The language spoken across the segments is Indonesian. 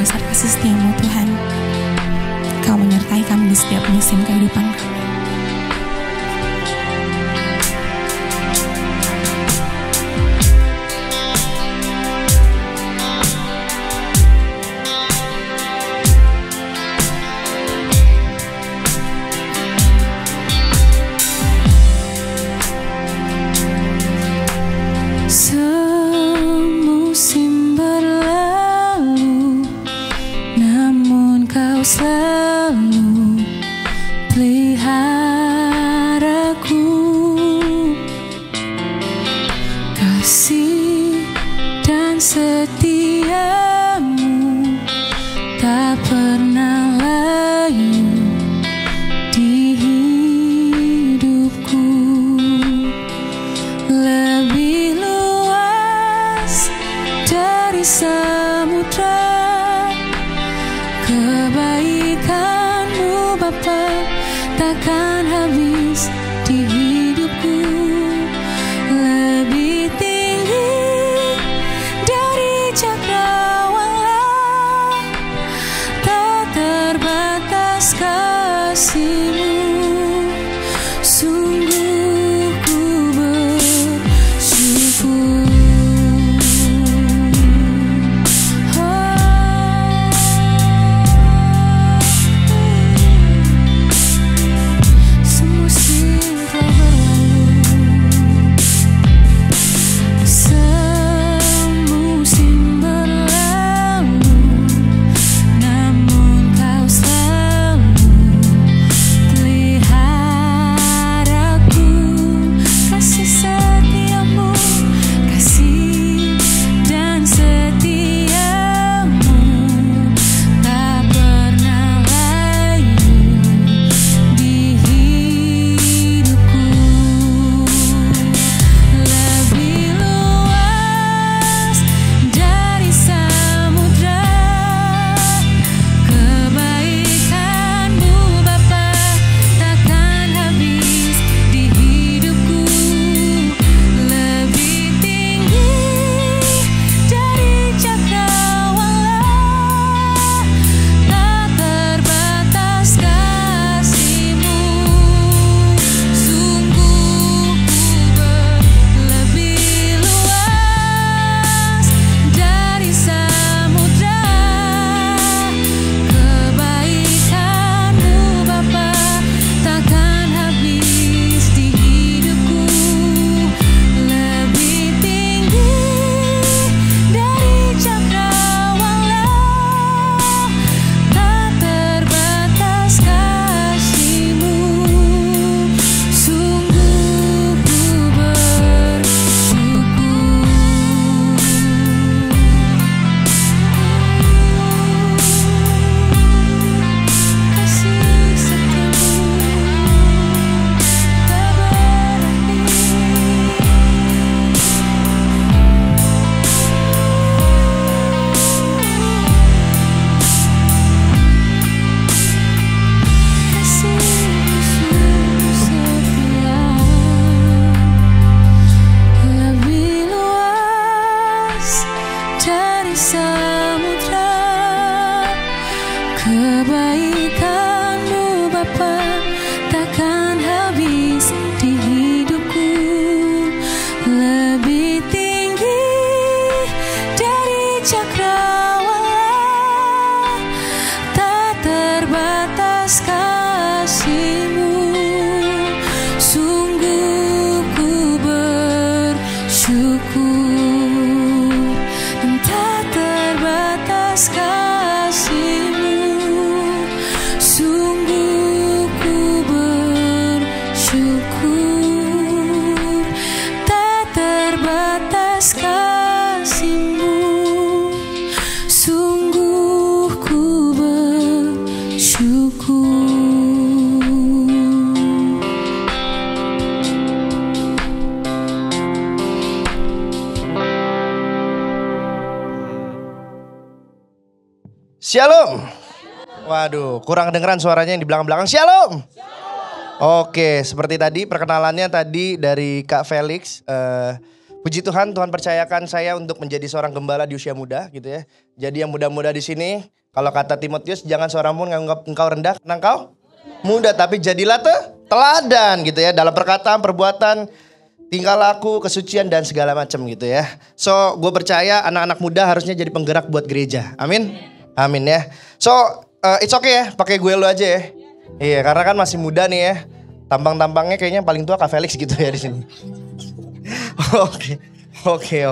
besar kasih setiamu Tuhan. Kau menyertai kami di setiap musim kehidupan kami. Semusim berlalu, namun kau selalu peliharaku. Kasih dan setiamu tak pernah layu di hidupku. Lebih luas dari samudra, kebaikanmu Bapa takkan habis di hidupku. Lebih tinggi dari cakrawala, tak terbatas kasih-Mu. Sungguh ku bersyukur. Semusim telah berlalu, semusim berlalu, namun kau selalu peliharaku. Kasih setiamu, kasih dan setiamu tak pernah layu di hidupku. Lebih luas dari samudra, kebaikan-Mu Bapa takkan habis di hidupku. Lebih tinggi dari cakrawala, tak terbatas kasih-Mu. Sungguh ku lebih luas dari samudra, kebaikan-Mu Bapa takkan habis di hidupku. Lebih tinggi dari cakrawala, tak terbatas kasih-Mu. Sungguh ku bersyukur. Kasih setiamu tak berhenti. Kasih-Mu sungguh setia. Lebih luas dari samudra, kebaikan-Mu Bapa takkan habis di hidupku. Lebih tinggi dari cakrawala, tak terbatas kasih-Mu. Sungguh ku bersyukur, dan tak terbatas kasih-Mu. Sungguh ku bersyukur, tak terbatas kasih-Mu. Sungguh ku bersyukur. Shalom. Waduh, kurang dengeran suaranya yang di belakang-belakang. Shalom. Oke, seperti tadi perkenalannya tadi dari Kak Felix. Puji Tuhan, Tuhan percayakan saya untuk menjadi seorang gembala di usia muda gitu ya. Jadi yang muda-muda di sini, kalau kata Timotius, jangan seorang pun menganggap engkau rendah karena engkau muda, tapi jadilah teladan gitu ya dalam perkataan, perbuatan, tingkah laku, kesucian dan segala macam gitu ya. So, gue percaya anak-anak muda harusnya jadi penggerak buat gereja. Amin. Amin ya. So, it's okay ya, pakai gue lo aja ya. Iya, karena kan masih muda nih ya. Tampang-tampangnya kayaknya paling tua Kak Felix gitu ya di sini. Oke.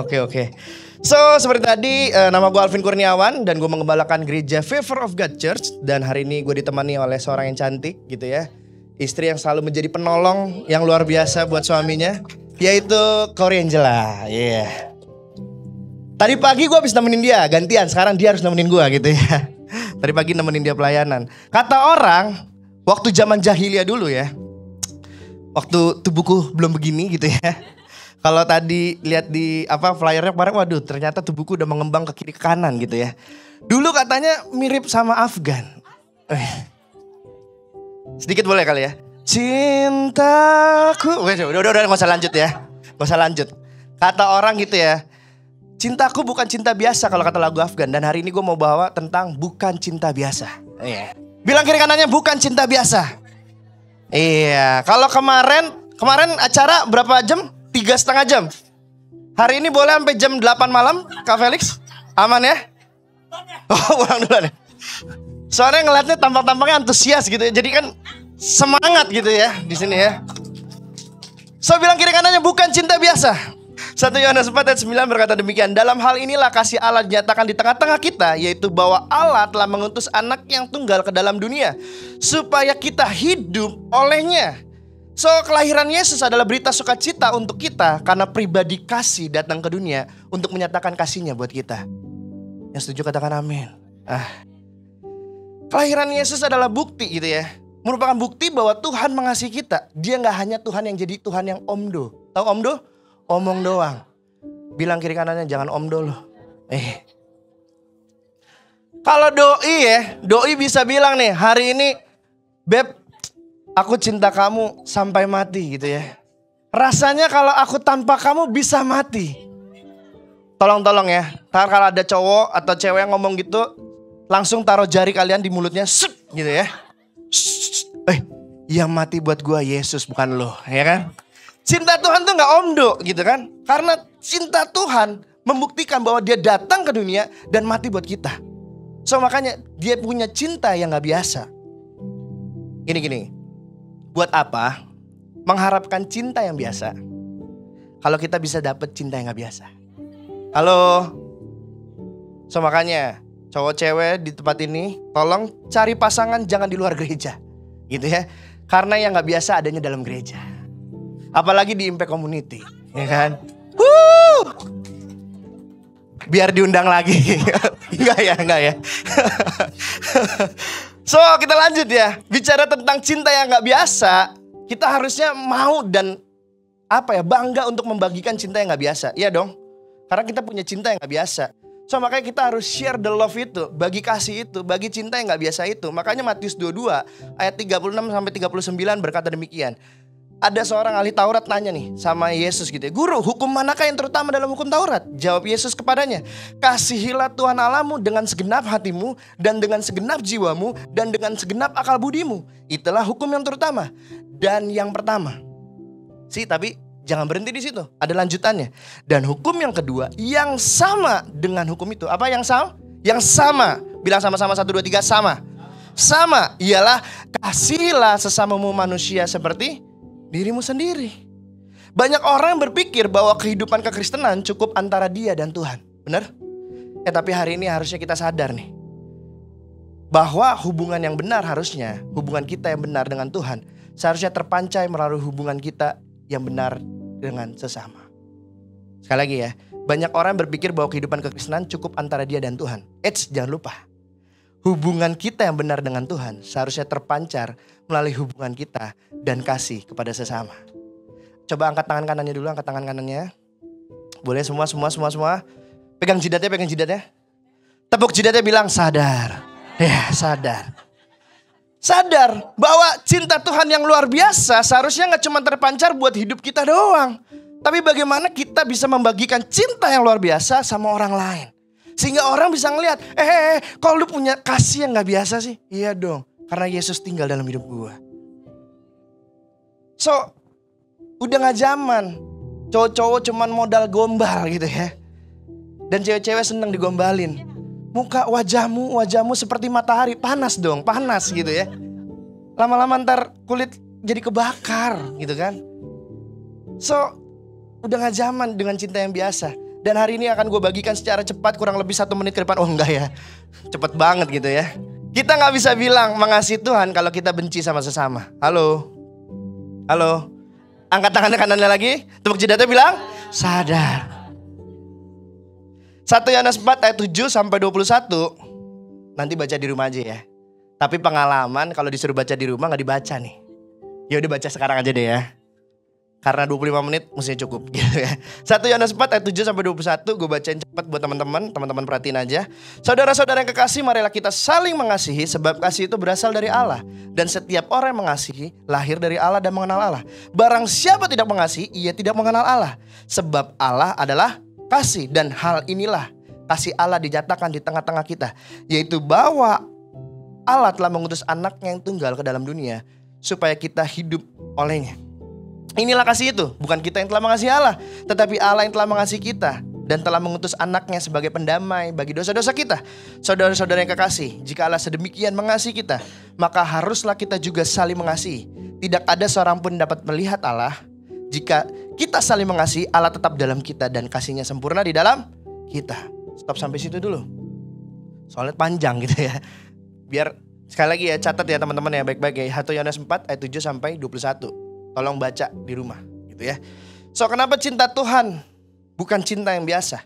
So seperti tadi nama gue Alvin Kurniawan dan gue mengembalakan gereja Favor of God Church. Dan hari ini gue ditemani oleh seorang yang cantik gitu ya. Istri yang selalu menjadi penolong yang luar biasa buat suaminya, yaitu Corey Angela. Iya. Tadi pagi gue habis nemenin dia, gantian sekarang dia harus nemenin gue gitu ya. Tadi pagi nemenin dia pelayanan. Kata orang waktu zaman jahiliyah dulu ya, waktu tubuhku belum begini gitu ya. Kalau tadi lihat di flyernya kemarin, waduh ternyata tubuhku udah mengembang ke kiri ke kanan gitu ya. Dulu katanya mirip sama Afgan. Sedikit boleh kali ya. Cintaku. Udah gak usah lanjut ya. Gak usah lanjut. Kata orang gitu ya, cintaku bukan cinta biasa kalau kata lagu Afgan. Dan hari ini gue mau bawa tentang bukan cinta biasa. Iya. Bilang kiri kanannya bukan cinta biasa. Iya. Kalau kemarin acara berapa jam? 3,5 jam. Hari ini boleh sampai jam 8 malam, Kak Felix? Aman ya? Oh, pulang duluan ya. Soalnya ngeliatnya tampang-tampangnya antusias gitu ya. Jadi kan semangat gitu ya di sini ya. So bilang kiri kanannya bukan cinta biasa. 1 Yohanes 4 ayat 9 berkata demikian. Dalam hal inilah kasih Allah dinyatakan di tengah-tengah kita, yaitu bahwa Allah telah mengutus anak yang tunggal ke dalam dunia supaya kita hidup olehnya. So kelahiran Yesus adalah berita sukacita untuk kita karena pribadi kasih datang ke dunia untuk menyatakan kasihnya buat kita. Yang setuju katakan amin. Kelahiran Yesus adalah bukti gitu ya. Merupakan bukti bahwa Tuhan mengasihi kita. Dia gak hanya Tuhan yang jadi Tuhan yang omdo. Tahu omdo? Omong doang. Bilang kiri kanannya jangan omdo loh. Kalau doi bisa bilang nih hari ini, Beb, aku cinta kamu sampai mati gitu ya. Rasanya kalau aku tanpa kamu bisa mati. Tolong ya. Kalau ada cowok atau cewek yang ngomong gitu, langsung taruh jari kalian di mulutnya, gitu ya. Yang mati buat gua Yesus bukan lo, ya kan? Cinta Tuhan tuh gak omdo gitu kan. Karena cinta Tuhan membuktikan bahwa dia datang ke dunia dan mati buat kita. So makanya dia punya cinta yang gak biasa. Gini. Buat apa mengharapkan cinta yang biasa kalau kita bisa dapet cinta yang gak biasa? Halo. So makanya cowok cewek di tempat ini tolong cari pasangan jangan di luar gereja gitu ya. Karena yang gak biasa adanya dalam gereja. Apalagi di Impact Community, ya kan? Biar diundang lagi. Enggak ya. So kita lanjut ya. Bicara tentang cinta yang gak biasa, kita harusnya mau dan bangga untuk membagikan cinta yang gak biasa. Iya dong. Karena kita punya cinta yang gak biasa. So makanya kita harus share the love itu, bagi kasih itu, bagi cinta yang gak biasa itu. Makanya Matius 22 ayat 36 sampai 39 berkata demikian. Ada seorang ahli Taurat nanya nih sama Yesus gitu ya. Guru, hukum manakah yang terutama dalam hukum Taurat? Jawab Yesus kepadanya, kasihilah Tuhan Allahmu dengan segenap hatimu dan dengan segenap jiwamu dan dengan segenap akal budimu. Itulah hukum yang terutama dan yang pertama. Tapi jangan berhenti di situ. Ada lanjutannya. Dan hukum yang kedua yang sama dengan hukum itu. Apa yang sama? Yang sama. Bilang sama-sama 1, 2, 3 sama. Sama ialah kasihilah sesamamu manusia seperti dirimu sendiri. Banyak orang berpikir bahwa kehidupan kekristenan cukup antara dia dan Tuhan. Benar? Tapi hari ini harusnya kita sadar nih, bahwa hubungan yang benar harusnya, hubungan kita yang benar dengan Tuhan, seharusnya terpancai melalui hubungan kita yang benar dengan sesama. Sekali lagi ya, banyak orang berpikir bahwa kehidupan kekristenan cukup antara dia dan Tuhan. Jangan lupa, hubungan kita yang benar dengan Tuhan seharusnya terpancar melalui hubungan kita dan kasih kepada sesama. Coba angkat tangan kanannya dulu, angkat tangan kanannya. Boleh semua. Pegang jidatnya. Tepuk jidatnya, bilang sadar. Ya, sadar. Sadar bahwa cinta Tuhan yang luar biasa seharusnya gak cuma terpancar buat hidup kita doang, Tapi bagaimana kita bisa membagikan cinta yang luar biasa sama orang lain. Sehingga orang bisa ngelihat, kalau lu punya kasih yang gak biasa sih. Iya dong, karena Yesus tinggal dalam hidup gue. So, udah gak zaman cowok-cowok cuman modal gombal gitu ya. Dan cewek-cewek seneng digombalin. Muka wajahmu seperti matahari, panas dong, panas gitu ya. Lama-lama ntar kulit jadi kebakar gitu kan. So, udah gak zaman dengan cinta yang biasa. Dan hari ini akan gue bagikan secara cepat, kurang lebih 1 menit ke depan. Oh enggak ya, cepet banget gitu ya. Kita gak bisa bilang mengasihi Tuhan kalau kita benci sama sesama. Halo? Halo? Angkat tangannya kanannya lagi, tepuk jidatnya bilang, sadar. 1 Yohanes 4 ayat 7 sampai 21. Nanti baca di rumah aja ya. Tapi pengalaman kalau disuruh baca di rumah gak dibaca nih. Ya udah baca sekarang aja deh ya. Karena 25 menit mestinya cukup gitu ya. 1 Yohanes 4 ayat 7 sampai 21 gue bacain cepat buat teman-teman perhatiin aja. Saudara-saudara yang kekasih, marilah kita saling mengasihi sebab kasih itu berasal dari Allah. Dan setiap orang yang mengasihi lahir dari Allah dan mengenal Allah. Barang siapa tidak mengasihi, ia tidak mengenal Allah. Sebab Allah adalah kasih, dan hal inilah kasih Allah dinyatakan di tengah-tengah kita, yaitu bahwa Allah telah mengutus anaknya yang tunggal ke dalam dunia supaya kita hidup olehnya. Inilah kasih itu, bukan kita yang telah mengasihi Allah, tetapi Allah yang telah mengasihi kita dan telah mengutus anaknya sebagai pendamai bagi dosa-dosa kita. Saudara-saudara yang kekasih, jika Allah sedemikian mengasihi kita, maka haruslah kita juga saling mengasihi. Tidak ada seorang pun dapat melihat Allah. Jika kita saling mengasihi, Allah tetap dalam kita dan kasihnya sempurna di dalam kita. Stop sampai situ dulu. Soalnya panjang gitu ya. Biar sekali lagi ya, catat ya teman-teman ya baik-baik ya. 1 Yohanes 4 ayat 7 sampai 21. Tolong baca di rumah gitu ya. So, kenapa cinta Tuhan bukan cinta yang biasa?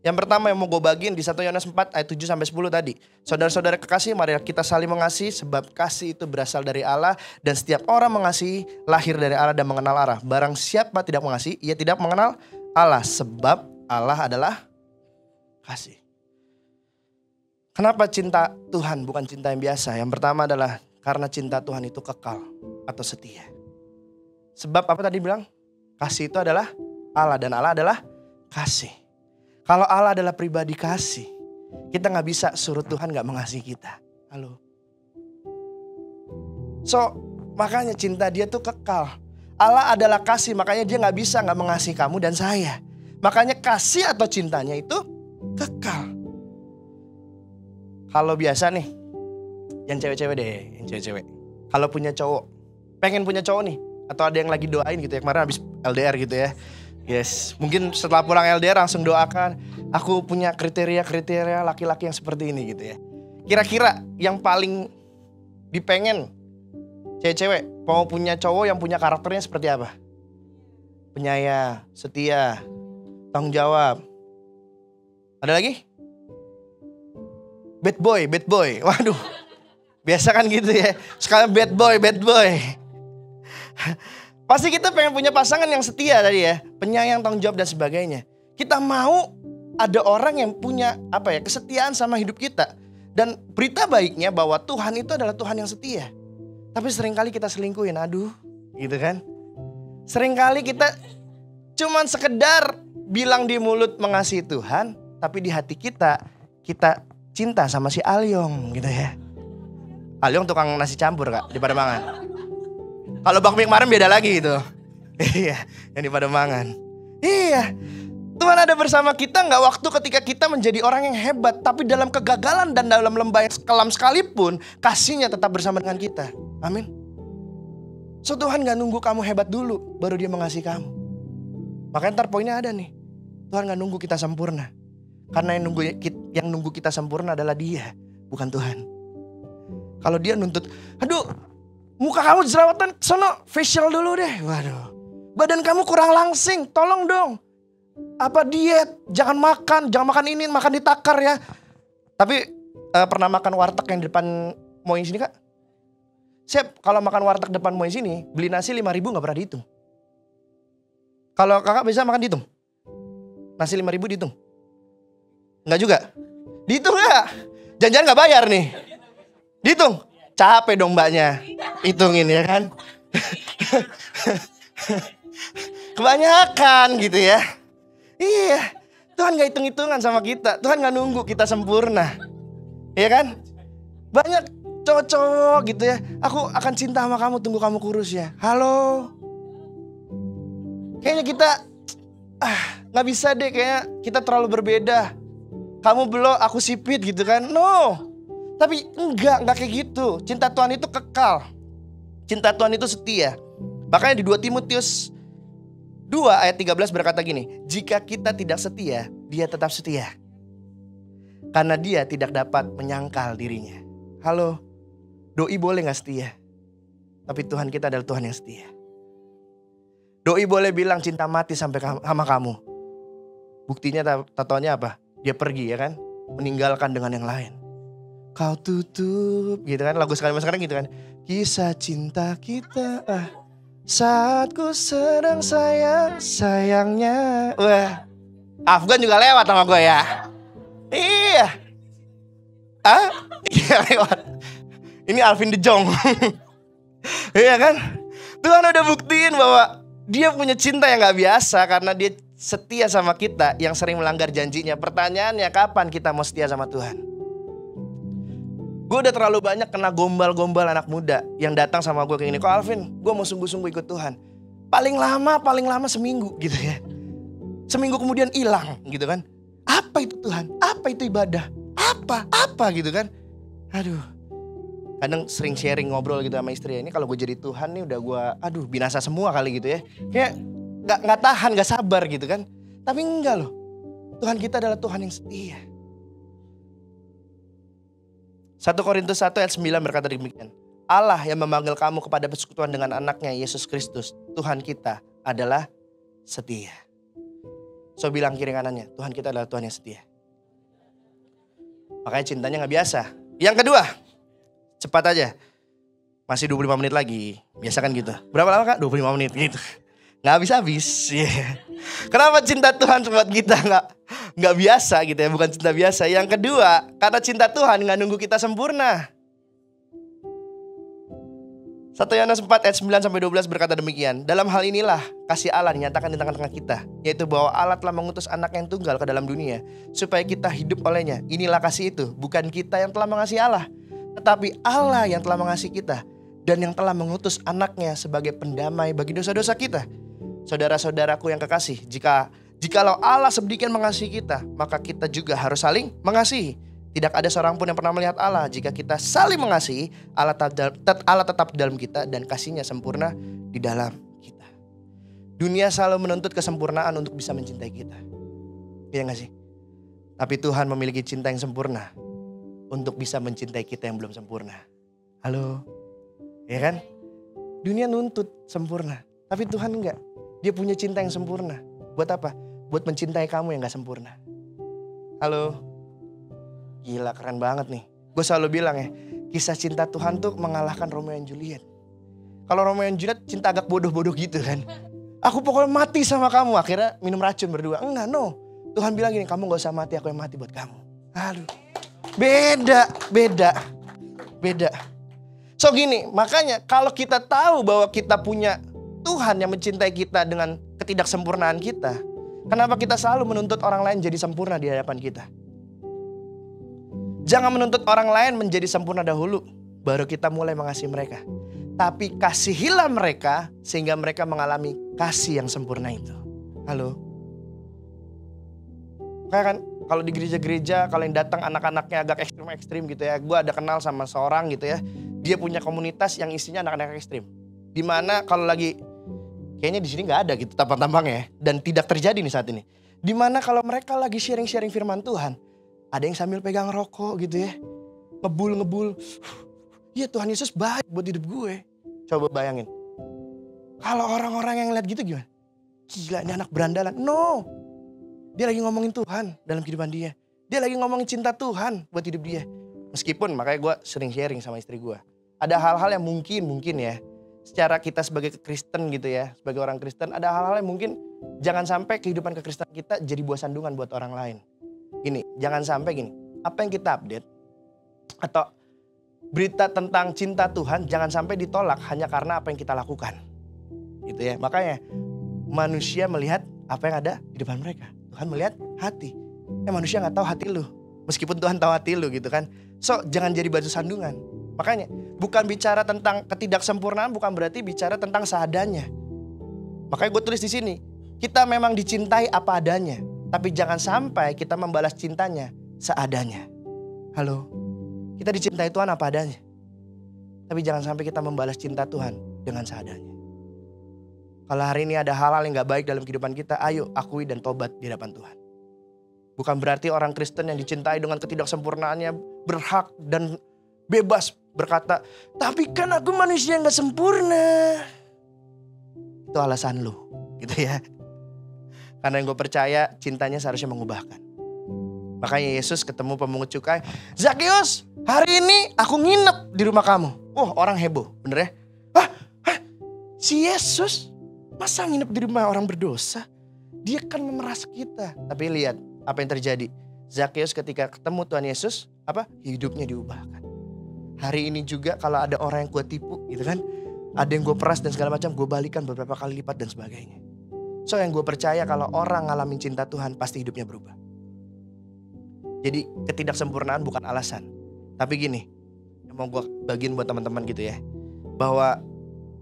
Yang pertama yang mau gue bagiin di 1 Yohanes 4 ayat 7 sampai 10 tadi. Saudara-saudara kekasih, mari kita saling mengasihi sebab kasih itu berasal dari Allah dan setiap orang mengasihi lahir dari Allah dan mengenal Allah. Barang siapa tidak mengasihi, ia tidak mengenal Allah sebab Allah adalah kasih. Kenapa cinta Tuhan bukan cinta yang biasa? Yang pertama adalah karena cinta Tuhan itu kekal atau setia. Sebab apa tadi bilang? Kasih itu adalah Allah dan Allah adalah kasih. Kalau Allah adalah pribadi kasih, kita gak bisa suruh Tuhan gak mengasihi kita. Halo. So, makanya cinta dia tuh kekal. Allah adalah kasih, makanya dia gak bisa gak mengasihi kamu dan saya. Makanya kasih atau cintanya itu kekal. Kalau biasa nih, yang cewek-cewek deh, yang cewek-cewek. Kalau punya cowok, pengen punya cowok nih. Atau ada yang lagi doain gitu ya, kemarin habis LDR gitu ya. Yes, mungkin setelah pulang LDR langsung doakan, aku punya kriteria laki-laki yang seperti ini gitu ya. Kira-kira yang paling dipengen cewek-cewek mau punya cowok yang punya karakternya seperti apa? Penyayang, setia, tanggung jawab. Ada lagi? Bad boy. Waduh, biasa kan gitu ya. Sekarang bad boy. Pasti kita pengen punya pasangan yang setia tadi ya, penyayang, tanggung jawab dan sebagainya. Kita mau ada orang yang punya kesetiaan sama hidup kita. Dan berita baiknya bahwa Tuhan itu adalah Tuhan yang setia. Tapi seringkali kita selingkuhin, aduh, gitu kan? Seringkali kita cuman sekedar bilang di mulut mengasihi Tuhan, tapi di hati kita cinta sama si Alyong gitu ya. Alyong tukang nasi campur Kak di Pademangan. Kalau bakmi kemarin beda lagi gitu. Iya, yang di Pademangan. Iya, Tuhan ada bersama kita gak waktu ketika kita menjadi orang yang hebat, tapi dalam kegagalan dan dalam lembah yang kelam sekalipun, kasihnya tetap bersama dengan kita. Amin. So Tuhan gak nunggu kamu hebat dulu, baru dia mengasihi kamu. Makanya ntar poinnya ada nih. Tuhan gak nunggu kita sempurna. Karena yang nunggu kita sempurna adalah dia, bukan Tuhan. Kalau dia nuntut, aduh, muka kamu jerawatan, sono facial dulu deh. Waduh, badan kamu kurang langsing, tolong dong. Apa diet, jangan makan ini, makan ditakar ya. Tapi pernah makan warteg yang di depan Moin sini Kak? Siap, kalau makan warteg depan Moin sini, beli nasi 5.000 gak pernah dihitung. Kalau kakak bisa makan dihitung? Nasi 5.000 dihitung? Enggak juga? Dihitung gak? Jangan-jangan gak bayar nih. Dihitung? Capek dong mbaknya hitungin ya kan. Kebanyakan gitu ya. Iya, Tuhan gak hitung-hitungan sama kita. Tuhan gak nunggu kita sempurna. Iya kan? Banyak cowok-cowok gitu ya. Aku akan cinta sama kamu, tunggu kamu kurus ya. Halo. Kayaknya kita gak bisa deh, kayaknya kita terlalu berbeda. Kamu belok, aku sipit gitu kan. No. Tapi enggak kayak gitu. Cinta Tuhan itu kekal. Cinta Tuhan itu setia. Makanya di 2 Timotius 2 ayat 13 berkata gini, jika kita tidak setia, dia tetap setia. Karena dia tidak dapat menyangkal dirinya. Halo, doi boleh gak setia? Tapi Tuhan kita adalah Tuhan yang setia. Doi boleh bilang cinta mati sampai sama kamu. Buktinya tatonya apa? Dia pergi ya kan, meninggalkan dengan yang lain. Kau tutup gitu kan, lagu sekarang gitu kan. Kisah cinta kita saat ku sedang sayangnya. Wah, Afgan juga lewat sama gue ya. Iya. Iya lewat. Ini Alvin De Jong. Iya kan? Tuhan udah buktiin bahwa dia punya cinta yang gak biasa karena dia setia sama kita yang sering melanggar janjinya. Pertanyaannya, kapan kita mau setia sama Tuhan? Gue udah terlalu banyak kena gombal-gombal anak muda yang datang sama gue kayak gini. Kok Alvin, gue mau sungguh-sungguh ikut Tuhan. Paling lama seminggu gitu ya. Seminggu kemudian hilang gitu kan. Apa itu Tuhan? Apa itu ibadah? Apa gitu kan. Aduh. Kadang sering sharing ngobrol gitu sama istri. Ini kalau gue jadi Tuhan nih udah gue binasa semua kali gitu ya. Kayak gak tahan, gak sabar gitu kan. Tapi enggak loh. Tuhan kita adalah Tuhan yang setia. 1 Korintus 1 ayat 9 berkata demikian. Allah yang memanggil kamu kepada persekutuan dengan anaknya Yesus Kristus, Tuhan kita adalah setia. So bilang kiri kanannya, Tuhan kita adalah Tuhan yang setia. Makanya cintanya gak biasa. Yang kedua, cepat aja. Masih 25 menit lagi. Biasa kan gitu. Berapa lama kak? 25 menit gitu. Gak habis-habis. Yeah. Kenapa cinta Tuhan buat kita gak biasa gitu ya. Bukan cinta biasa. Yang kedua, karena cinta Tuhan gak nunggu kita sempurna. 1 Yohanes 4 ayat 9-12 berkata demikian. Dalam hal inilah kasih Allah dinyatakan di tengah-tengah kita. Yaitu bahwa Allah telah mengutus anak yang tunggal ke dalam dunia. Supaya kita hidup olehnya. Inilah kasih itu. Bukan kita yang telah mengasihi Allah. Tetapi Allah yang telah mengasihi kita. Dan yang telah mengutus anaknya sebagai pendamai bagi dosa-dosa kita. Saudara-saudaraku yang kekasih, jikalau Allah sedemikian mengasihi kita, maka kita juga harus saling mengasihi. Tidak ada seorang pun yang pernah melihat Allah. Jika kita saling mengasihi, Allah tetap di dalam kita dan kasihnya sempurna di dalam kita. Dunia selalu menuntut kesempurnaan untuk bisa mencintai kita. Iya gak sih? Tapi Tuhan memiliki cinta yang sempurna untuk bisa mencintai kita yang belum sempurna. Halo? Ya kan? Dunia nuntut sempurna, tapi Tuhan enggak. Dia punya cinta yang sempurna. Buat apa? Buat mencintai kamu yang gak sempurna. Halo? Gila, keren banget nih. Gue selalu bilang ya, kisah cinta Tuhan tuh mengalahkan Romeo and Juliet. Kalau Romeo and Juliet cinta agak bodoh-bodoh gitu kan. Aku pokoknya mati sama kamu. Akhirnya minum racun berdua. Enggak, no. Tuhan bilang gini, kamu gak usah mati, aku yang mati buat kamu. Aduh. Beda. So gini, makanya kalau kita tahu bahwa kita punya Tuhan yang mencintai kita dengan ketidaksempurnaan kita, kenapa kita selalu menuntut orang lain jadi sempurna di hadapan kita? Jangan menuntut orang lain menjadi sempurna dahulu, baru kita mulai mengasihi mereka. Tapi kasihilah mereka sehingga mereka mengalami kasih yang sempurna itu. Halo? Kayak kan kalau di gereja-gereja, kalau yang datang anak-anaknya agak ekstrim gitu ya. Gue ada kenal sama seorang gitu ya. Dia punya komunitas yang isinya anak-anak ekstrim. Dimana kalau lagi, kayaknya di sini nggak ada gitu tampang-tampangnya, dan tidak terjadi nih saat ini. Dimana kalau mereka lagi sharing-sharing firman Tuhan, ada yang sambil pegang rokok gitu ya, ngebul. Iya, Tuhan Yesus baik buat hidup gue. Coba bayangin, kalau orang-orang yang lihat gitu gimana? Gila, ini anak berandalan. No, dia lagi ngomongin Tuhan dalam kehidupan dia. Dia lagi ngomongin cinta Tuhan buat hidup dia. Meskipun makanya gue sering sharing sama istri gue. Ada hal-hal yang mungkin ya, secara kita sebagai Kristen gitu ya, sebagai orang Kristen, ada hal-hal yang mungkin jangan sampai kehidupan kekristenan kita jadi buah sandungan buat orang lain. Gini, jangan sampai gini, apa yang kita update atau berita tentang cinta Tuhan jangan sampai ditolak hanya karena apa yang kita lakukan. Gitu ya, makanya manusia melihat apa yang ada di depan mereka. Tuhan melihat hati. Manusia gak tahu hati lu. Meskipun Tuhan tahu hati lu gitu kan. So jangan jadi batu sandungan. Makanya bukan bicara tentang ketidaksempurnaan, bukan berarti bicara tentang seadanya. Makanya gue tulis di sini, kita memang dicintai apa adanya, tapi jangan sampai kita membalas cintanya seadanya. Halo, kita dicintai Tuhan apa adanya, tapi jangan sampai kita membalas cinta Tuhan dengan seadanya. Kalau hari ini ada hal-hal yang gak baik dalam kehidupan kita, ayo akui dan tobat di hadapan Tuhan. Bukan berarti orang Kristen yang dicintai dengan ketidaksempurnaannya berhak dan bebas berkata, tapi kan aku manusia yang gak sempurna. Itu alasan lu gitu ya. Karena yang gue percaya cintanya seharusnya mengubahkan. Makanya Yesus ketemu pemungut cukai, Zakeus, hari ini aku nginep di rumah kamu. Oh, orang heboh, bener ya? Si Yesus masa nginep di rumah orang berdosa? Dia kan memeras kita. Tapi lihat apa yang terjadi. Zakeus ketika ketemu Tuhan Yesus, hidupnya diubahkan. Hari ini juga kalau ada orang yang gue tipu gitu kan, ada yang gue peras dan segala macam, gue balikan beberapa kali lipat dan sebagainya. So yang gue percaya kalau orang ngalamin cinta Tuhan pasti hidupnya berubah. Jadi ketidaksempurnaan bukan alasan. Tapi gini, yang mau gue bagiin buat teman-teman gitu ya, bahwa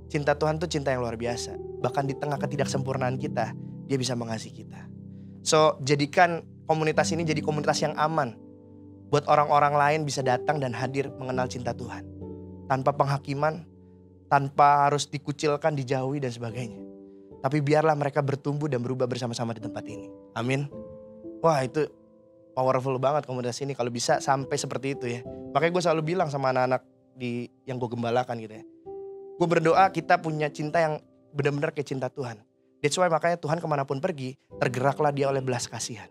cinta Tuhan tuh cinta yang luar biasa. Bahkan di tengah ketidaksempurnaan kita, dia bisa mengasihi kita. So jadikan komunitas ini jadi komunitas yang aman, buat orang-orang lain bisa datang dan hadir mengenal cinta Tuhan. Tanpa penghakiman, tanpa harus dikucilkan, dijauhi dan sebagainya. Tapi biarlah mereka bertumbuh dan berubah bersama-sama di tempat ini. Amin. Wah, itu powerful banget komunitas ini kalau bisa sampai seperti itu ya. Makanya gue selalu bilang sama anak-anak yang gue gembalakan gitu ya. Gue berdoa kita punya cinta yang benar-benar kayak cinta Tuhan. That's why makanya Tuhan kemanapun pergi, tergeraklah dia oleh belas kasihan.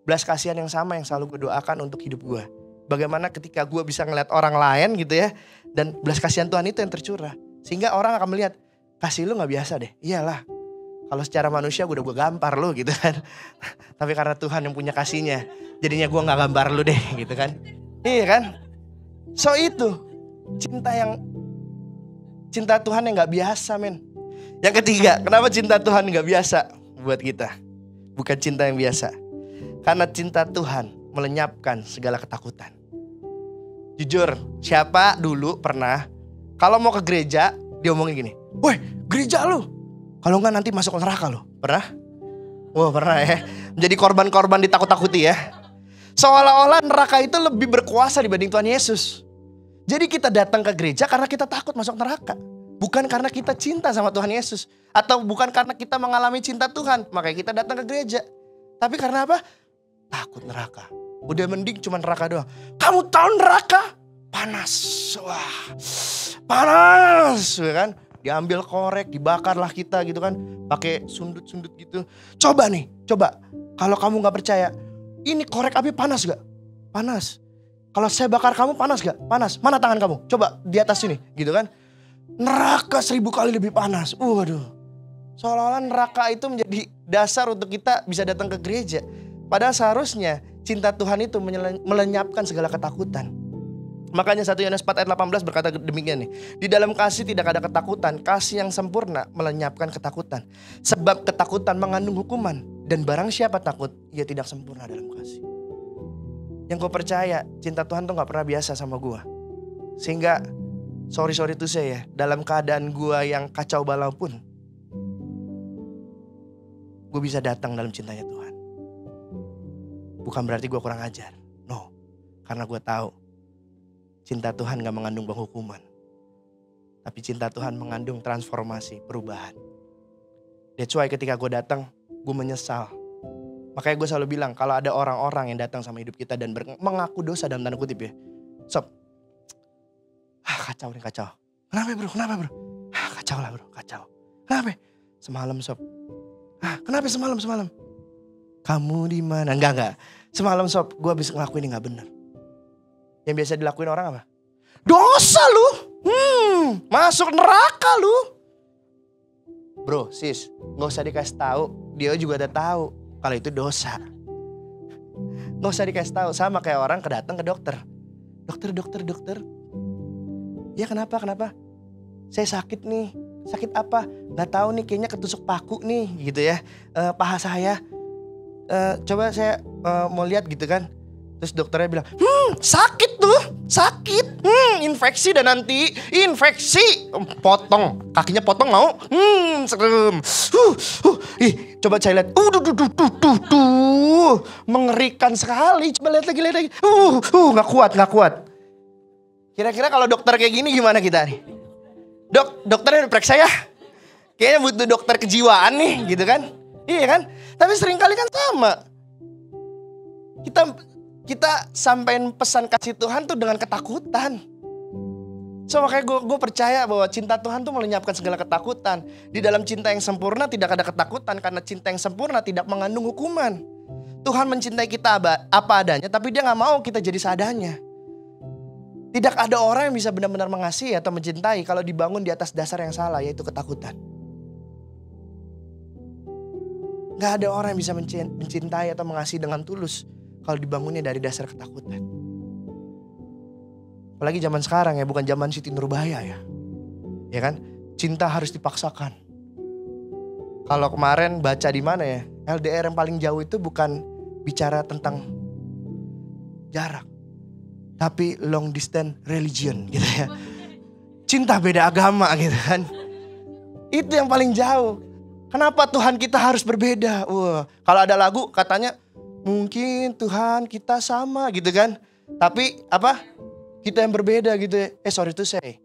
Belas kasihan yang sama yang selalu gue doakan untuk hidup gue. Bagaimana ketika gue bisa ngeliat orang lain gitu ya, dan belas kasihan Tuhan itu yang tercurah. Sehingga orang akan melihat, kasih lu gak biasa deh. Iyalah, kalau secara manusia gue gampar lu gitu kan. Tapi karena Tuhan yang punya kasihnya, jadinya gue gak gambar lu deh gitu kan. Iya kan. So itu, cinta Tuhan yang gak biasa men. Yang ketiga, kenapa cinta Tuhan gak biasa buat kita? Bukan cinta yang biasa. Karena cinta Tuhan melenyapkan segala ketakutan. Jujur, siapa dulu pernah kalau mau ke gereja, dia omongin gini, woi gereja lu, kalau enggak nanti masuk neraka lu. Pernah? Wah pernah ya. Menjadi korban-korban ditakut-takuti ya. Seolah-olah neraka itu lebih berkuasa dibanding Tuhan Yesus. Jadi kita datang ke gereja karena kita takut masuk neraka. Bukan karena kita cinta sama Tuhan Yesus. Atau bukan karena kita mengalami cinta Tuhan, makanya kita datang ke gereja. Tapi karena apa? Takut neraka. Udah mending cuma neraka doang. Kamu tahu neraka? Panas. Wah, panas ya kan. Diambil korek, dibakarlah kita gitu kan. Pakai sundut-sundut gitu. Coba kalau kamu gak percaya, ini korek api panas gak? Panas. Kalau saya bakar kamu panas gak? Panas. Mana tangan kamu? Coba di atas sini gitu kan. Neraka 1000 kali lebih panas. Waduh. Seolah-olah neraka itu menjadi dasar untuk kita bisa datang ke gereja. Padahal seharusnya cinta Tuhan itu melenyapkan segala ketakutan. Makanya 1 Yohanes 4 ayat 18 berkata demikian nih. Di dalam kasih tidak ada ketakutan. Kasih yang sempurna melenyapkan ketakutan. Sebab ketakutan mengandung hukuman. Dan barang siapa takut, ia tidak sempurna dalam kasih. Yang gue percaya, cinta Tuhan tuh gak pernah biasa sama gue. Sehingga, sorry to say ya, dalam keadaan gue yang kacau balau pun, gue bisa datang dalam cintanya Tuhan. Bukan berarti gue kurang ajar. No, karena gue tahu cinta Tuhan gak mengandung penghukuman. Tapi cinta Tuhan mengandung transformasi, perubahan. That's why ketika gue datang, gue menyesal. Makanya gue selalu bilang, kalau ada orang-orang yang datang sama hidup kita dan mengaku dosa dalam tanda kutip ya. Sob, kacau nih kacau. Kenapa bro? Kacau lah bro, kacau. Kenapa? Semalam sob. Kenapa semalam? Kamu di mana? Enggak. Semalam sob, gue habis ngelakuin ini gak bener. Yang biasa dilakuin orang apa? Dosa lu. Masuk neraka lu. Bro, sis, gak usah dikasih tahu. Dia juga udah tahu kalau itu dosa. Gak usah dikasih tahu. Sama kayak orang datang ke dokter. Dokter. Ya kenapa? Saya sakit nih. sakit apa? Gak tahu nih, kayaknya ketusuk paku nih gitu ya. Paha saya. Coba saya mau lihat gitu kan. Terus dokternya bilang, sakit tuh, sakit. Infeksi dan nanti infeksi. Potong, kakinya potong mau. Serem. Ih, coba saya lihat. Mengerikan sekali. Coba lihat lagi. Nggak kuat. Kira-kira kalau dokter kayak gini gimana kita nih? Dokternya udah periksa ya. Kayaknya butuh dokter kejiwaan nih gitu kan. Iya kan? Tapi seringkali kan sama. Kita sampein pesan kasih Tuhan tuh dengan ketakutan. So makanya gue percaya bahwa cinta Tuhan tuh melenyapkan segala ketakutan. Di dalam cinta yang sempurna tidak ada ketakutan. Karena cinta yang sempurna tidak mengandung hukuman. Tuhan mencintai kita apa adanya, tapi dia gak mau kita jadi seadanya. Tidak ada orang yang bisa benar-benar mengasihi atau mencintai kalau dibangun di atas dasar yang salah, yaitu ketakutan. Gak ada orang yang bisa mencintai atau mengasihi dengan tulus kalau dibangunnya dari dasar ketakutan. Apalagi zaman sekarang ya, bukan zaman Siti Nurbaya ya. Ya kan? Cinta harus dipaksakan. Kalau kemarin baca di mana ya? LDR yang paling jauh itu bukan bicara tentang jarak, tapi long distance religion gitu ya. Cinta beda agama gitu kan. Itu yang paling jauh. Kenapa Tuhan kita harus berbeda? Kalau ada lagu katanya mungkin Tuhan kita sama gitu kan. Tapi apa? Kita yang berbeda gitu ya. Sorry to say.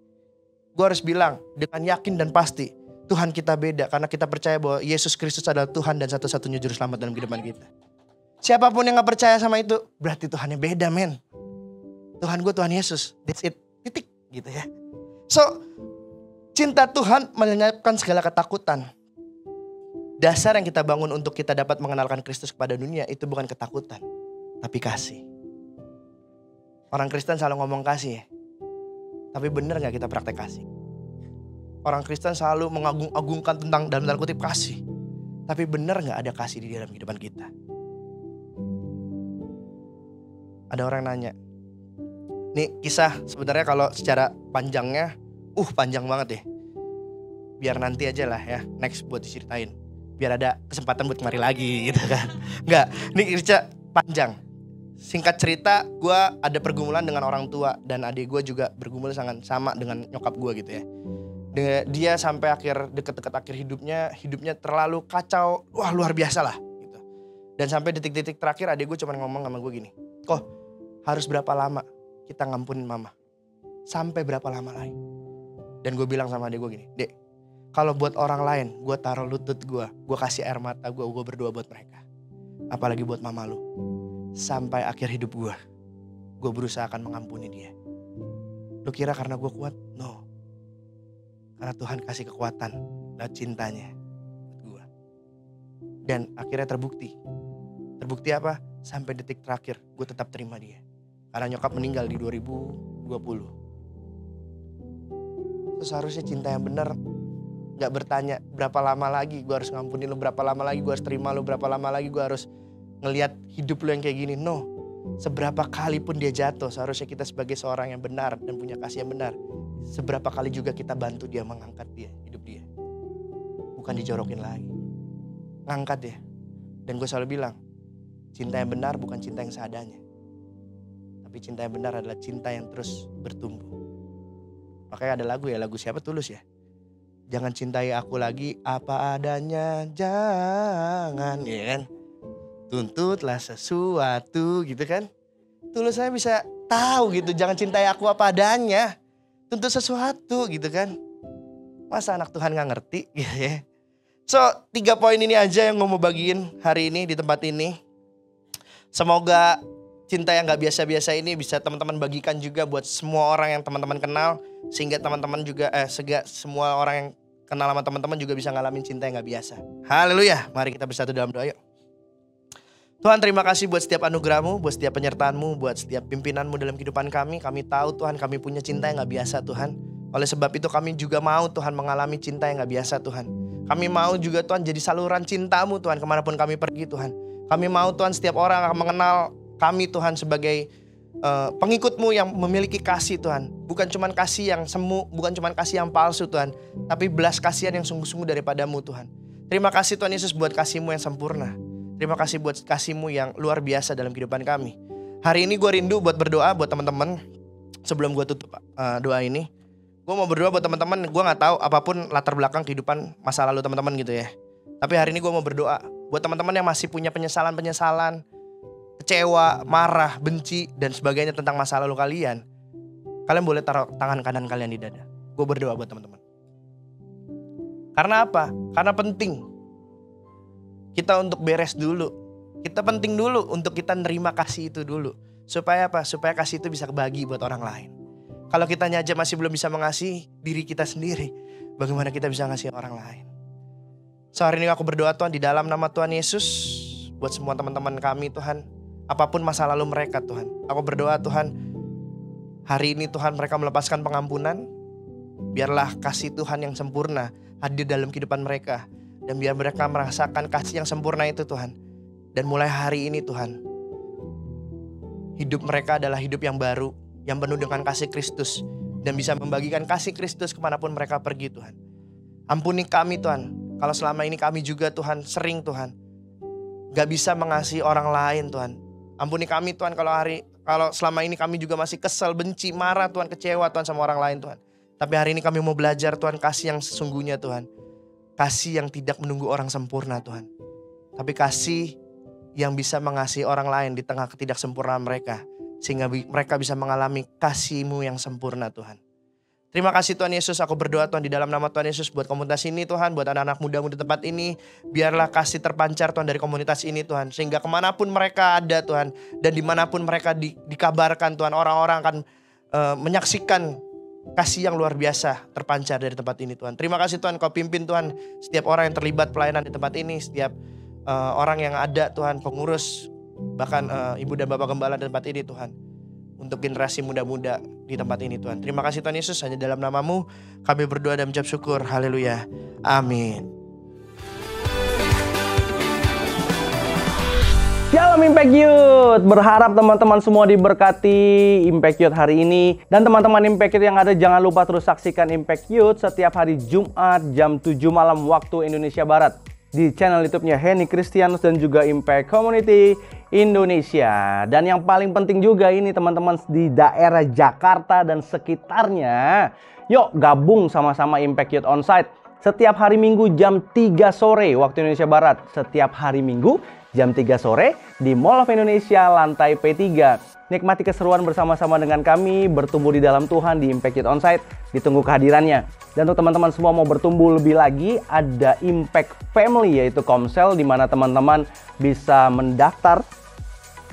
Gue harus bilang dengan yakin dan pasti. Tuhan kita beda karena kita percaya bahwa Yesus Kristus adalah Tuhan dan satu-satunya juru selamat dalam kehidupan kita. Siapapun yang gak percaya sama itu berarti Tuhannya beda men. Tuhan gue Tuhan Yesus. That's it. Titik gitu ya. So cinta Tuhan melenyapkan segala ketakutan. Dasar yang kita bangun untuk kita dapat mengenalkan Kristus kepada dunia itu bukan ketakutan, tapi kasih. Orang Kristen selalu ngomong kasih ya. Tapi benar gak kita praktek kasih? Orang Kristen selalu mengagung-agungkan tentang dalam tanda kutip kasih. Tapi benar gak ada kasih di dalam kehidupan kita? Ada orang nanya. Nih kisah sebenarnya kalau secara panjangnya, panjang banget ya. Biar nanti aja lah ya, next buat diceritain. Biar ada kesempatan buat kemari lagi gitu kan. Enggak, ini cerita panjang. Singkat cerita, gue ada pergumulan dengan orang tua. Dan adik gue juga bergumul sama dengan nyokap gue gitu ya. Dia sampai deket-deket akhir hidupnya terlalu kacau. Wah luar biasa lah gitu. Dan sampai detik-detik terakhir adik gue cuma ngomong sama gue gini. Kok harus berapa lama kita ngampunin mama? Sampai berapa lama lagi? Dan gue bilang sama adik gue gini. Dek, kalau buat orang lain, gue taruh lutut gue kasih air mata gue berdoa buat mereka. Apalagi buat mama lu. Sampai akhir hidup gue berusaha akan mengampuni dia. Lu kira karena gue kuat? No. Karena Tuhan kasih kekuatan dan cintanya buat gue. Dan akhirnya terbukti. Terbukti apa? Sampai detik terakhir gue tetap terima dia. Karena nyokap meninggal di 2020. Terus harusnya cinta yang benar gak bertanya berapa lama lagi gue harus ngampuni lu, berapa lama lagi gue harus terima lu, berapa lama lagi gue harus ngelihat hidup lu yang kayak gini. No, seberapa kali pun dia jatuh, seharusnya kita sebagai seorang yang benar dan punya kasih yang benar, seberapa kali juga kita bantu dia, mengangkat dia, hidup dia. Bukan dijorokin lagi, ngangkat dia. Dan gue selalu bilang, cinta yang benar bukan cinta yang seadanya, tapi cinta yang benar adalah cinta yang terus bertumbuh. Makanya ada lagu siapa? Tulus ya. Jangan cintai aku lagi apa adanya, jangan, ya kan? Tuntutlah sesuatu gitu kan. Tulus saya bisa tahu gitu, jangan cintai aku apa adanya, tuntut sesuatu gitu kan. Masa anak Tuhan gak ngerti gitu ya. So 3 poin ini aja yang gue mau bagiin hari ini di tempat ini. Semoga cinta yang gak biasa-biasa ini bisa teman-teman bagikan juga buat semua orang yang teman-teman kenal. Sehingga teman-teman juga semua orang yang kenal sama teman-teman juga bisa ngalamin cinta yang gak biasa. Haleluya. Mari kita bersatu dalam doa yuk. Tuhan, terima kasih buat setiap anugerah-Mu, buat setiap penyertaan-Mu, buat setiap pimpinan-Mu dalam kehidupan kami. Kami tahu Tuhan, kami punya cinta yang gak biasa Tuhan. Oleh sebab itu kami juga mau Tuhan mengalami cinta yang gak biasa Tuhan. Kami mau juga Tuhan jadi saluran cinta-Mu Tuhan kemanapun kami pergi Tuhan. Kami mau Tuhan setiap orang akan mengenal kami Tuhan sebagai pengikut-Mu yang memiliki kasih Tuhan. Bukan cuma kasih yang semu, bukan cuma kasih yang palsu Tuhan, tapi belas kasihan yang sungguh-sungguh daripada-Mu Tuhan. Terima kasih Tuhan Yesus buat kasih-Mu yang sempurna. Terima kasih buat kasih-Mu yang luar biasa dalam kehidupan kami. Hari ini gue rindu buat berdoa buat teman-teman. Sebelum gue tutup doa ini, gue mau berdoa buat teman-teman. Gue gak tahu apapun latar belakang kehidupan masa lalu teman-teman gitu ya. Tapi hari ini gue mau berdoa buat teman-teman yang masih punya penyesalan-penyesalan, kecewa, marah, benci, dan sebagainya tentang masa lalu kalian. Kalian boleh taruh tangan kanan kalian di dada. Gue berdoa buat teman-teman. Karena apa? Karena penting kita untuk beres dulu. Kita penting dulu untuk kita nerima kasih itu dulu. Supaya apa? Supaya kasih itu bisa kebagi buat orang lain. Kalau kita aja masih belum bisa mengasihi diri kita sendiri, bagaimana kita bisa ngasih orang lain? So hari ini aku berdoa Tuhan di dalam nama Tuhan Yesus, buat semua teman-teman kami Tuhan, apapun masa lalu mereka Tuhan. Aku berdoa Tuhan, hari ini Tuhan mereka melepaskan pengampunan. Biarlah kasih Tuhan yang sempurna hadir dalam kehidupan mereka. Dan biar mereka merasakan kasih yang sempurna itu Tuhan. Dan mulai hari ini Tuhan, hidup mereka adalah hidup yang baru, yang penuh dengan kasih Kristus. Dan bisa membagikan kasih Kristus kemanapun mereka pergi Tuhan. Ampuni kami Tuhan, kalau selama ini kami juga Tuhan sering Tuhan gak bisa mengasihi orang lain Tuhan. Ampuni kami Tuhan kalau selama ini kami juga masih kesel, benci, marah Tuhan, kecewa Tuhan sama orang lain Tuhan. Tapi hari ini kami mau belajar Tuhan kasih yang sesungguhnya Tuhan. Kasih yang tidak menunggu orang sempurna Tuhan. Tapi kasih yang bisa mengasihi orang lain di tengah ketidaksempurnaan mereka. Sehingga mereka bisa mengalami kasih-Mu yang sempurna Tuhan. Terima kasih Tuhan Yesus, aku berdoa Tuhan di dalam nama Tuhan Yesus buat komunitas ini Tuhan, buat anak-anak muda-mudi di tempat ini. Biarlah kasih terpancar Tuhan dari komunitas ini Tuhan. Sehingga kemanapun mereka ada Tuhan, dan dimanapun mereka dikabarkan Tuhan, orang-orang akan menyaksikan kasih yang luar biasa terpancar dari tempat ini Tuhan. Terima kasih Tuhan, Kau pimpin Tuhan setiap orang yang terlibat pelayanan di tempat ini, setiap orang yang ada Tuhan, pengurus, bahkan ibu dan bapak gembala di tempat ini Tuhan. Untuk generasi muda-muda di tempat ini Tuhan. Terima kasih Tuhan Yesus, hanya dalam nama-Mu kami berdoa dan mengucap syukur. Haleluya. Amin. Shalom Impact Youth. Berharap teman-teman semua diberkati Impact Youth hari ini. Dan teman-teman Impact Youth yang ada, jangan lupa terus saksikan Impact Youth setiap hari Jumat jam 7 malam waktu Indonesia Barat. Di channel YouTube-nya Henny Kristianus dan juga Impact Community Indonesia. Dan yang paling penting juga ini teman-teman di daerah Jakarta dan sekitarnya, yuk gabung sama-sama Impact Youth Onsite setiap hari Minggu jam 3 sore waktu Indonesia Barat. Setiap hari Minggu jam 3 sore di Mall of Indonesia lantai P3. Nikmati keseruan bersama-sama dengan kami, bertumbuh di dalam Tuhan di Impact Youth Onsite. Ditunggu kehadirannya. Dan untuk teman-teman semua mau bertumbuh lebih lagi, ada Impact Family yaitu Komsel, di mana teman-teman bisa mendaftar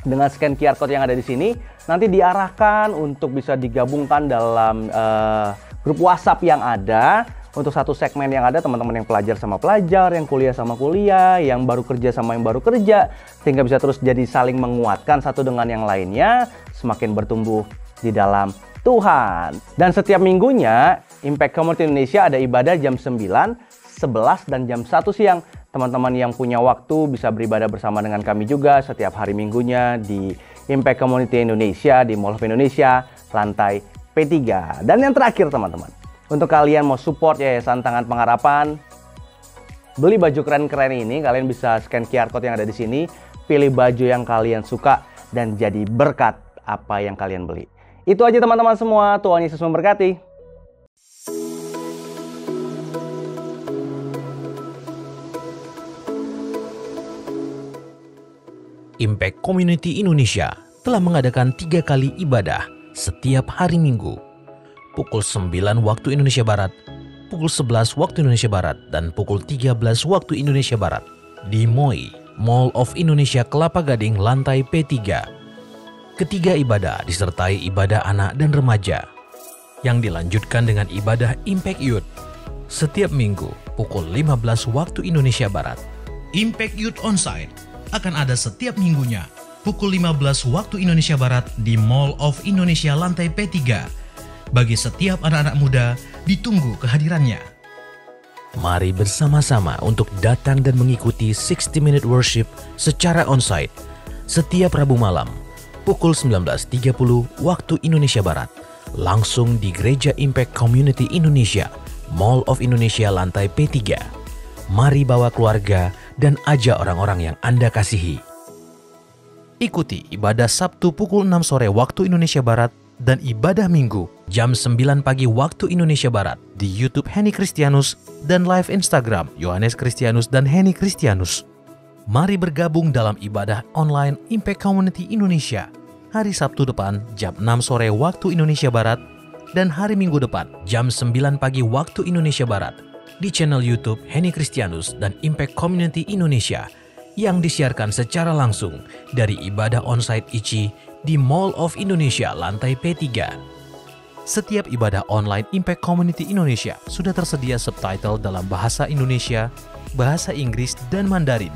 dengan scan QR code yang ada di sini. Nanti diarahkan untuk bisa digabungkan dalam grup WhatsApp yang ada. Untuk satu segmen yang ada, teman-teman yang pelajar sama pelajar, yang kuliah sama kuliah, yang baru kerja sama yang baru kerja, sehingga bisa terus jadi saling menguatkan satu dengan yang lainnya, semakin bertumbuh di dalam Tuhan. Dan setiap minggunya Impact Community Indonesia ada ibadah jam 9, 11, dan jam 1 siang. Teman-teman yang punya waktu bisa beribadah bersama dengan kami juga setiap hari minggunya di Impact Community Indonesia di Mall of Indonesia lantai P3. Dan yang terakhir teman-teman, untuk kalian mau support Yayasan Tangan Pengharapan, beli baju keren-keren ini, kalian bisa scan QR code yang ada di sini, pilih baju yang kalian suka, dan jadi berkat apa yang kalian beli. Itu aja teman-teman semua, Tuhan Yesus memberkati. Impact Community Indonesia telah mengadakan 3 kali ibadah setiap hari Minggu. Pukul 9 waktu Indonesia Barat, pukul 11 waktu Indonesia Barat, dan pukul 13 waktu Indonesia Barat di MOI, Mall of Indonesia Kelapa Gading, lantai P3. Ketiga ibadah disertai ibadah anak dan remaja, yang dilanjutkan dengan ibadah Impact Youth. Setiap minggu, pukul 15 waktu Indonesia Barat. Impact Youth Onsite akan ada setiap minggunya, pukul 15 waktu Indonesia Barat di Mall of Indonesia lantai P3. Bagi setiap anak-anak muda, ditunggu kehadirannya. Mari bersama-sama untuk datang dan mengikuti 60 Minute Worship secara onsite setiap Rabu malam, pukul 19.30 waktu Indonesia Barat, langsung di Gereja Impact Community Indonesia, Mall of Indonesia lantai P3. Mari bawa keluarga dan ajak orang-orang yang Anda kasihi. Ikuti ibadah Sabtu pukul 6 sore waktu Indonesia Barat dan ibadah Minggu jam 9 pagi waktu Indonesia Barat di YouTube Henny Kristianus dan live Instagram Yohanes Kristianus dan Henny Kristianus. Mari bergabung dalam ibadah online Impact Community Indonesia hari Sabtu depan jam 6 sore waktu Indonesia Barat dan hari Minggu depan jam 9 pagi waktu Indonesia Barat di channel YouTube Henny Kristianus dan Impact Community Indonesia yang disiarkan secara langsung dari ibadah onsite ICI di Mall of Indonesia lantai P3. Setiap ibadah online Impact Community Indonesia sudah tersedia subtitle dalam bahasa Indonesia, bahasa Inggris, dan Mandarin.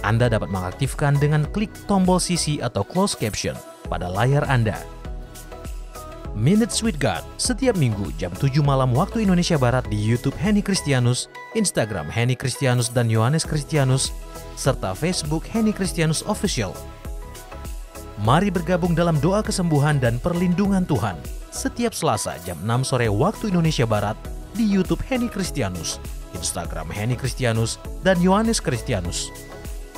Anda dapat mengaktifkan dengan klik tombol CC atau closed caption pada layar Anda. Minutes with God setiap minggu jam 7 malam waktu Indonesia Barat di YouTube Henny Kristianus, Instagram Henny Kristianus dan Yohanes Kristianus, serta Facebook Henny Kristianus Official. Mari bergabung dalam doa kesembuhan dan perlindungan Tuhan setiap Selasa jam 6 sore waktu Indonesia Barat di YouTube Henny Kristianus, Instagram Henny Kristianus dan Yohanes Kristianus.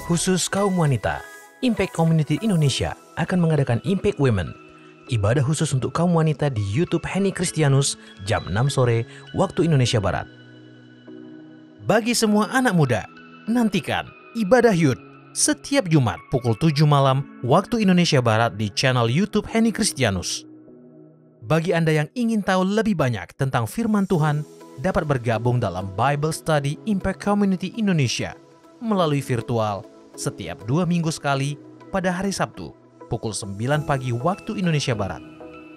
Khusus kaum wanita, Impact Community Indonesia akan mengadakan Impact Women, ibadah khusus untuk kaum wanita di YouTube Henny Kristianus jam 6 sore waktu Indonesia Barat. Bagi semua anak muda, nantikan ibadah Youth setiap Jumat pukul 7 malam waktu Indonesia Barat di channel YouTube Henny Kristianus. Bagi Anda yang ingin tahu lebih banyak tentang firman Tuhan, dapat bergabung dalam Bible Study Impact Community Indonesia melalui virtual setiap 2 minggu sekali pada hari Sabtu pukul 9 pagi waktu Indonesia Barat.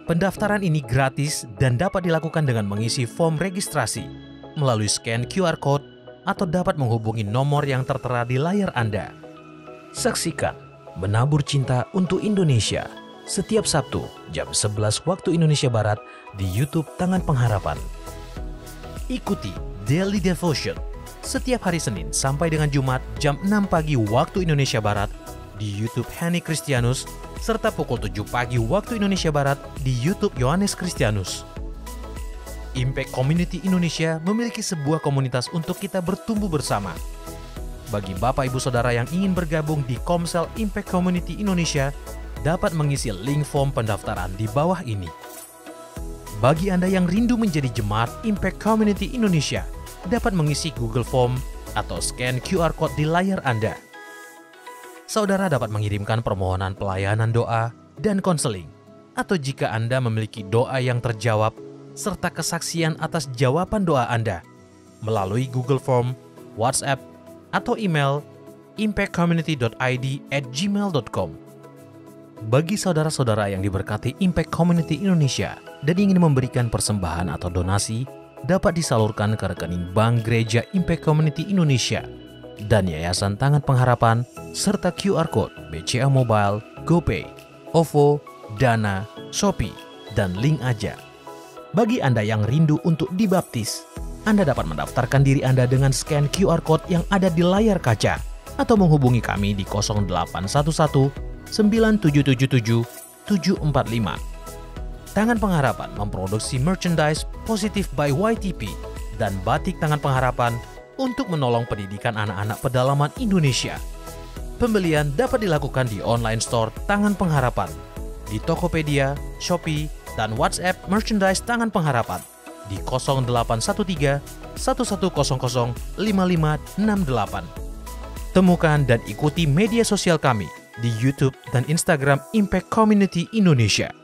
Pendaftaran ini gratis dan dapat dilakukan dengan mengisi form registrasi melalui scan QR Code atau dapat menghubungi nomor yang tertera di layar Anda. Saksikan Menabur Cinta untuk Indonesia setiap Sabtu jam 11 waktu Indonesia Barat di YouTube Tangan Pengharapan. Ikuti Daily Devotion setiap hari Senin sampai dengan Jumat jam 6 pagi waktu Indonesia Barat di YouTube Henny Kristianus serta pukul 7 pagi waktu Indonesia Barat di YouTube Yohanes Kristianus. Impact Community Indonesia memiliki sebuah komunitas untuk kita bertumbuh bersama. Bagi Bapak Ibu Saudara yang ingin bergabung di Komsel Impact Community Indonesia, dapat mengisi link form pendaftaran di bawah ini. Bagi Anda yang rindu menjadi jemaat Impact Community Indonesia, dapat mengisi Google Form atau scan QR Code di layar Anda. Saudara dapat mengirimkan permohonan pelayanan doa dan konseling, atau jika Anda memiliki doa yang terjawab, serta kesaksian atas jawaban doa Anda, melalui Google Form, WhatsApp, atau email impactcommunity.id@gmail.com. Bagi saudara-saudara yang diberkati Impact Community Indonesia dan ingin memberikan persembahan atau donasi, dapat disalurkan ke rekening Bank Gereja Impact Community Indonesia dan Yayasan Tangan Pengharapan serta QR Code BCA Mobile, GoPay, OVO, Dana, Shopee, dan Link Aja. Bagi Anda yang rindu untuk dibaptis, Anda dapat mendaftarkan diri Anda dengan scan QR Code yang ada di layar kaca atau menghubungi kami di 0811 9777 745. Tangan Pengharapan memproduksi merchandise Positive by YTP dan batik Tangan Pengharapan untuk menolong pendidikan anak-anak pedalaman Indonesia. Pembelian dapat dilakukan di online store Tangan Pengharapan, di Tokopedia, Shopee, dan WhatsApp merchandise Tangan Pengharapan di 0813 1100 5568. Temukan dan ikuti media sosial kami di YouTube dan Instagram Impact Community Indonesia.